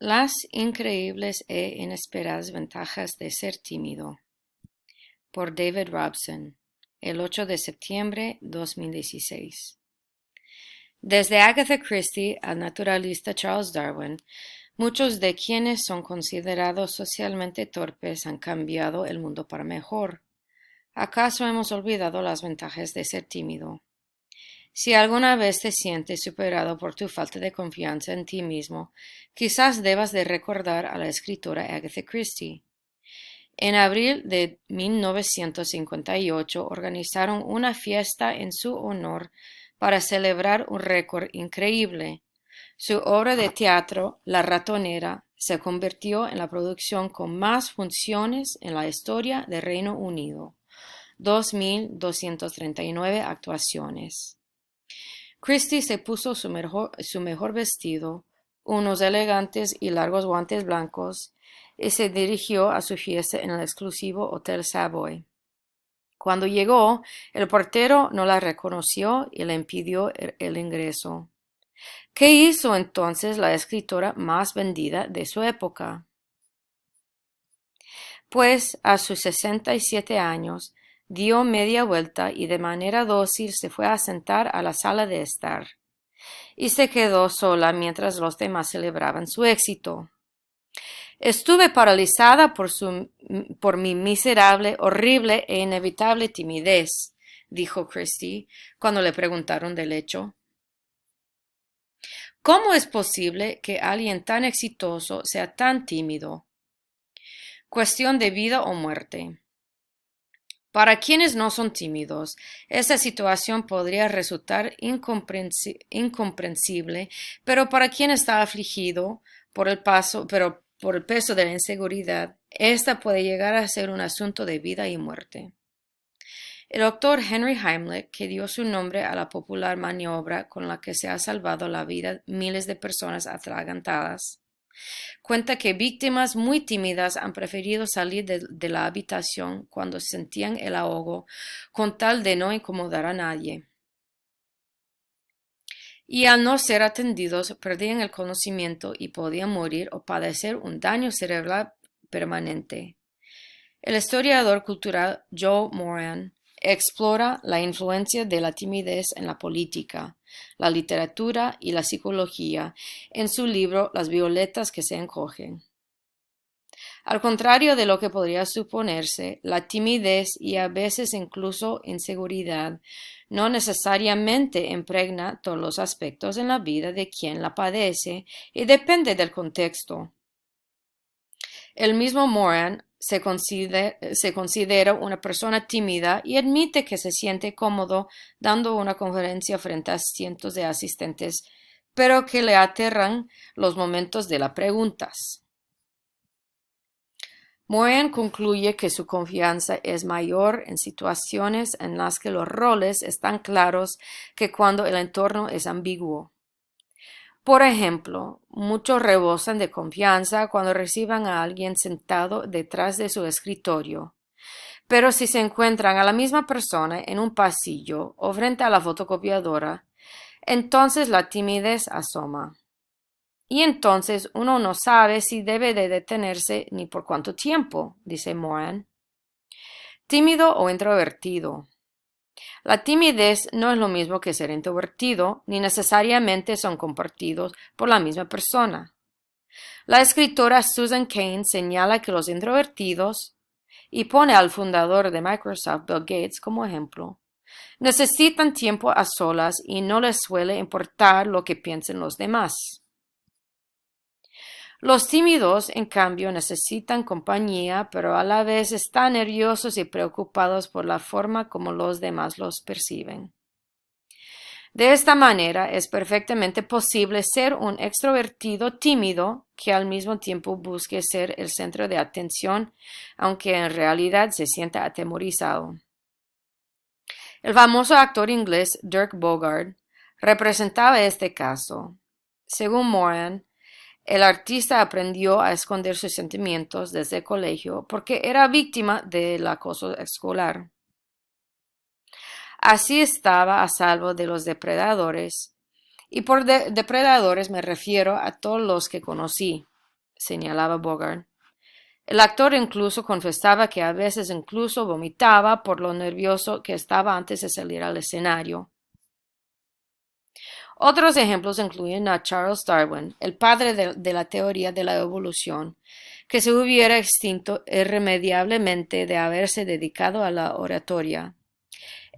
Las increíbles e inesperadas ventajas de ser tímido, por David Robson, el 8 de septiembre 2016. Desde Agatha Christie al naturalista Charles Darwin, muchos de quienes son considerados socialmente torpes han cambiado el mundo para mejor. ¿Acaso hemos olvidado las ventajas de ser tímido? Si alguna vez te sientes superado por tu falta de confianza en ti mismo, quizás debas de recordar a la escritora Agatha Christie. En abril de 1958 organizaron una fiesta en su honor para celebrar un récord increíble. Su obra de teatro, La ratonera, se convirtió en la producción con más funciones en la historia del Reino Unido, 2.239 actuaciones. Christie se puso su mejor vestido, unos elegantes y largos guantes blancos, y se dirigió a su fiesta en el exclusivo Hotel Savoy. Cuando llegó, el portero no la reconoció y le impidió el ingreso. ¿Qué hizo entonces la escritora más vendida de su época? Pues a sus 67 años dio media vuelta y de manera dócil se fue a sentar a la sala de estar, y se quedó sola mientras los demás celebraban su éxito. Estuve paralizada por mi miserable, horrible e inevitable timidez, dijo Christie cuando le preguntaron del hecho. ¿Cómo es posible que alguien tan exitoso sea tan tímido? Cuestión de vida o muerte. Para quienes no son tímidos, esta situación podría resultar incomprensible, pero para quien está afligido por el peso de la inseguridad, esta puede llegar a ser un asunto de vida y muerte. El doctor Henry Heimlich, que dio su nombre a la popular maniobra con la que se ha salvado la vida de miles de personas atragantadas, cuenta que víctimas muy tímidas han preferido salir de la habitación cuando sentían el ahogo con tal de no incomodar a nadie. Y al no ser atendidos perdían el conocimiento y podían morir o padecer un daño cerebral permanente. El historiador cultural Joe Moran explora la influencia de la timidez en la política, la literatura y la psicología en su libro Las violetas que se encogen. Al contrario de lo que podría suponerse, la timidez y a veces incluso inseguridad no necesariamente impregna todos los aspectos en la vida de quien la padece y depende del contexto. El mismo Moran se considera una persona tímida y admite que se siente cómodo dando una conferencia frente a cientos de asistentes, pero que le aterran los momentos de las preguntas. Moran concluye que su confianza es mayor en situaciones en las que los roles están claros que cuando el entorno es ambiguo. Por ejemplo, muchos rebosan de confianza cuando reciban a alguien sentado detrás de su escritorio, pero si se encuentran a la misma persona en un pasillo o frente a la fotocopiadora, entonces la timidez asoma. Y entonces uno no sabe si debe de detenerse ni por cuánto tiempo, dice Moran. Tímido o introvertido. La timidez no es lo mismo que ser introvertido, ni necesariamente son compartidos por la misma persona. La escritora Susan Cain señala que los introvertidos, y pone al fundador de Microsoft, Bill Gates, como ejemplo, necesitan tiempo a solas y no les suele importar lo que piensen los demás. Los tímidos, en cambio, necesitan compañía, pero a la vez están nerviosos y preocupados por la forma como los demás los perciben. De esta manera, es perfectamente posible ser un extrovertido tímido que al mismo tiempo busque ser el centro de atención, aunque en realidad se sienta atemorizado. El famoso actor inglés Dirk Bogarde representaba este caso. Según Moran, el artista aprendió a esconder sus sentimientos desde el colegio porque era víctima del acoso escolar. Así estaba a salvo de los depredadores, y por depredadores me refiero a todos los que conocí. señalaba Bogart. El actor incluso confesaba que a veces incluso vomitaba por lo nervioso que estaba antes de salir al escenario. Otros ejemplos incluyen a Charles Darwin, el padre de la teoría de la evolución, que se hubiera extinto irremediablemente de haberse dedicado a la oratoria.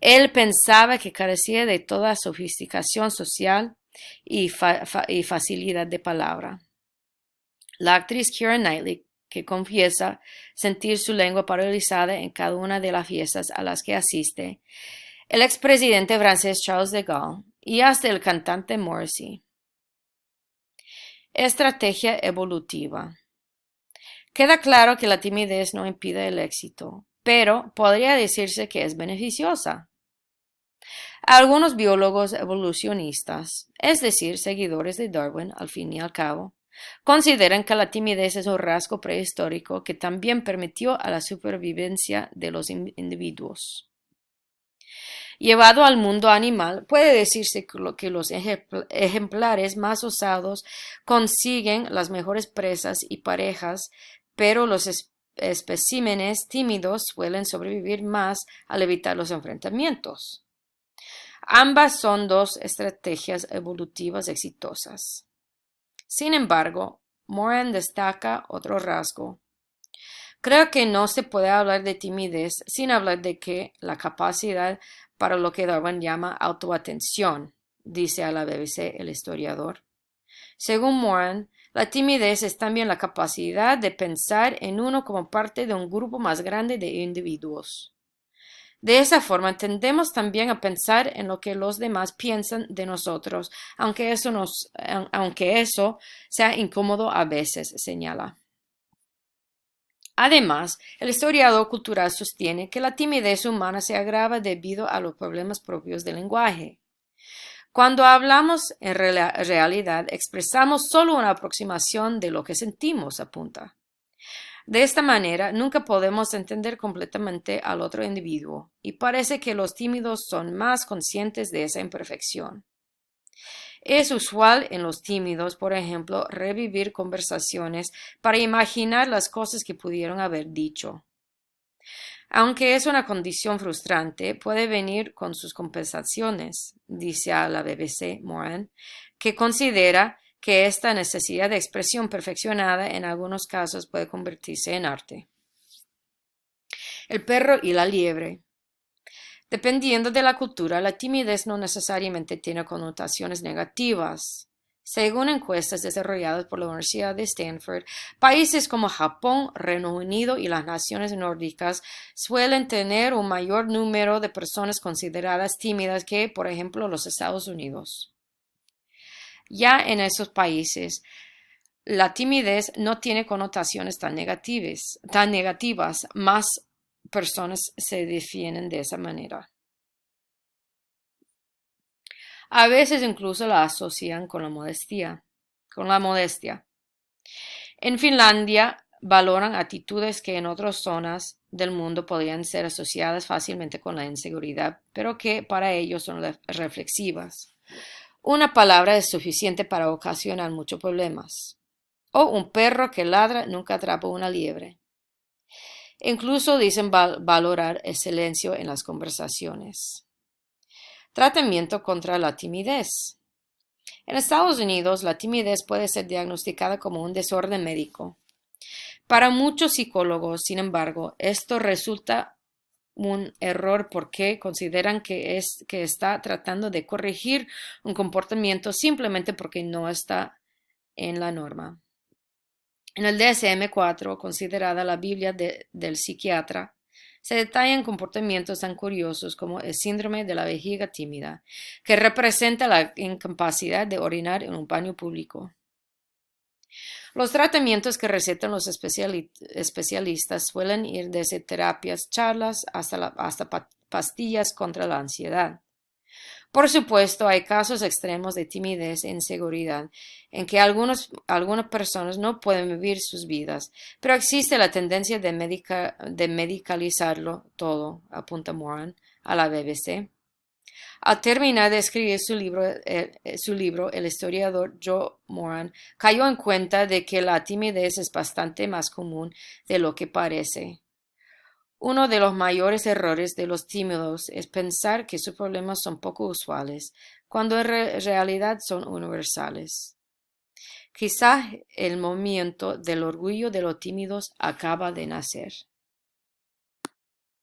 Él pensaba que carecía de toda sofisticación social y facilidad de palabra. La actriz Keira Knightley, que confiesa sentir su lengua paralizada en cada una de las fiestas a las que asiste, el expresidente francés Charles de Gaulle y hasta el cantante Morrissey. Estrategia evolutiva. Queda claro que la timidez no impide el éxito, pero podría decirse que es beneficiosa. Algunos biólogos evolucionistas, es decir, seguidores de Darwin al fin y al cabo, consideran que la timidez es un rasgo prehistórico que también permitió a la supervivencia de los individuos. Llevado al mundo animal, puede decirse que los ejemplares más osados consiguen las mejores presas y parejas, pero los especímenes tímidos suelen sobrevivir más al evitar los enfrentamientos. Ambas son dos estrategias evolutivas exitosas. Sin embargo, Moran destaca otro rasgo. Creo que no se puede hablar de timidez sin hablar de que la capacidad para lo que Darwin llama autoatención, dice a la BBC el historiador. Según Moran, la timidez es también la capacidad de pensar en uno como parte de un grupo más grande de individuos. De esa forma tendemos también a pensar en lo que los demás piensan de nosotros, aunque eso sea incómodo a veces, señala. Además, el historiador cultural sostiene que la timidez humana se agrava debido a los problemas propios del lenguaje. Cuando hablamos, en realidad expresamos solo una aproximación de lo que sentimos, apunta. De esta manera, nunca podemos entender completamente al otro individuo, y parece que los tímidos son más conscientes de esa imperfección. Es usual en los tímidos, por ejemplo, revivir conversaciones para imaginar las cosas que pudieron haber dicho. Aunque es una condición frustrante, puede venir con sus compensaciones, dice a la BBC Moran, que considera que esta necesidad de expresión perfeccionada en algunos casos puede convertirse en arte. El perro y la liebre. Dependiendo de la cultura, la timidez no necesariamente tiene connotaciones negativas. Según encuestas desarrolladas por la Universidad de Stanford, países como Japón, Reino Unido y las naciones nórdicas suelen tener un mayor número de personas consideradas tímidas que, por ejemplo, los Estados Unidos. Ya en esos países, la timidez no tiene connotaciones tan negativas, más personas se definen de esa manera. A veces incluso la asocian con la modestia. En Finlandia valoran actitudes que en otras zonas del mundo podrían ser asociadas fácilmente con la inseguridad, pero que para ellos son reflexivas. Una palabra es suficiente para ocasionar muchos problemas. O un perro que ladra nunca atrapa una liebre. Incluso dicen valorar el silencio en las conversaciones. Tratamiento contra la timidez. En Estados Unidos, la timidez puede ser diagnosticada como un desorden médico. Para muchos psicólogos, sin embargo, esto resulta un error porque consideran que está tratando de corregir un comportamiento simplemente porque no está en la norma. En el DSM-4, considerada la Biblia del psiquiatra, se detallan comportamientos tan curiosos como el síndrome de la vejiga tímida, que representa la incapacidad de orinar en un baño público. Los tratamientos que recetan los especialistas suelen ir desde terapias, charlas, hasta pastillas contra la ansiedad. Por supuesto, hay casos extremos de timidez e inseguridad en que algunas personas no pueden vivir sus vidas, pero existe la tendencia de medicalizarlo todo, apunta Moran a la BBC. Al terminar de escribir su libro, el historiador Joe Moran cayó en cuenta de que la timidez es bastante más común de lo que parece. Uno de los mayores errores de los tímidos es pensar que sus problemas son poco usuales, cuando en realidad son universales. Quizá el movimiento del orgullo de los tímidos acaba de nacer.